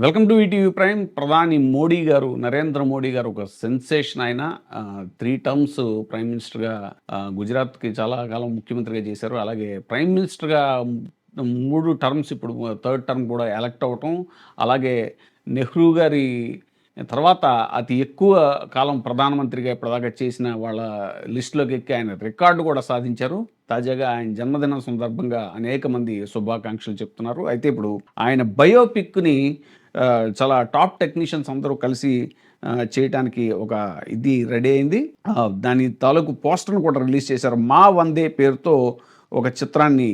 Welcome to ETV prime. ప్రధాని మోడీ గారు, నరేంద్ర మోడీ గారు ఒక సెన్సేషన్ ఆయన. 3 టర్మ్స్ ప్రైమ్ మినిస్టర్‌గా, గుజరాత్‌కి చాలా కాలం ముఖ్యమంత్రిగా చేశారు. అలాగే ప్రైమ్ మినిస్టర్‌గా 3 టర్మ్స్, ఇప్పుడు థర్డ్ టర్మ్ కూడా ఎలక్ట్ అవ్వటం. అలాగే నెహ్రూ గారి తర్వాత అతి ఎక్కువ కాలం ప్రధానమంత్రిగా ఇప్పటిదాకా చేసిన వాళ్ళ లిస్ట్‌లోకి ఎక్కి ఆయన రికార్డ్ కూడా సాధించారు. తాజాగా ఆయన జన్మదినం సందర్భంగా అనేక మంది శుభాకాంక్షలు చెప్తున్నారు. అయితే ఇప్పుడు ఆయన బయోపిక్‌ని చాలా టాప్ టెక్నీషియన్స్ అందరూ కలిసి చేయటానికి ఒక ఇది రెడీ అయింది. దాని తాలూకు పోస్టర్‌ని కూడా రిలీజ్ చేశారు. 'మా వందే' పేరుతో ఒక చిత్రాన్ని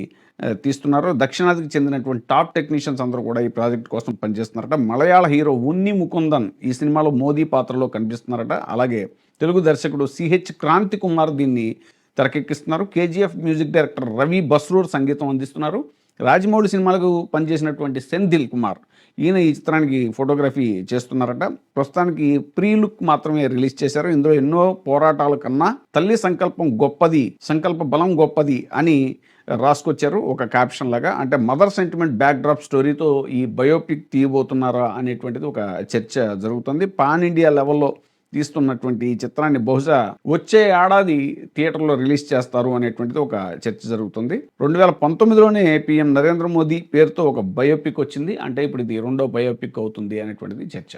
తీస్తున్నారు. దక్షిణాదికి చెందినటువంటి టాప్ టెక్నీషియన్స్ అందరూ కూడా ఈ ప్రాజెక్ట్ కోసం పనిచేస్తున్నారట. మలయాళ హీరో ఉన్ని ముకుందన్ ఈ సినిమాలో మోదీ పాత్రలో కనిపిస్తున్నారట. అలాగే తెలుగు దర్శకుడు సిహెచ్ క్రాంతి కుమార్ దీన్ని తెరకెక్కిస్తున్నారు. కేజీఎఫ్ మ్యూజిక్ డైరెక్టర్ రవి బస్రూర్ సంగీతం అందిస్తున్నారు. రాజమౌళి సినిమాలకు పనిచేసినటువంటి సెంధిల్ కుమార్ ఈయన ఈ చిత్రానికి ఫోటోగ్రఫీ చేస్తున్నారట. ప్రస్తుతానికి ప్రీ లుక్ మాత్రమే రిలీజ్ చేశారు. ఇందులో ఎన్నో పోరాటాల కన్నా తల్లి సంకల్పం గొప్పది, సంకల్ప బలం గొప్పది అని రాసుకొచ్చారు ఒక క్యాప్షన్ లాగా. అంటే మదర్ సెంటిమెంట్ బ్యాక్ డ్రాప్ స్టోరీతో ఈ బయోపిక్ తీయబోతున్నారా అనేటువంటిది ఒక చర్చ జరుగుతుంది. పాన్ ఇండియా లెవెల్లో తీస్తున్నటువంటి ఈ చిత్రాన్ని బహుశా వచ్చే ఏడాది థియేటర్లో రిలీజ్ చేస్తారు అనేటువంటిది ఒక చర్చ జరుగుతుంది. 2019లోనే పీఎం నరేంద్ర మోదీ పేరుతో ఒక బయోపిక్ వచ్చింది. అంటే ఇప్పుడు ఇది రెండో బయోపిక్ అవుతుంది అనేటువంటిది చర్చ.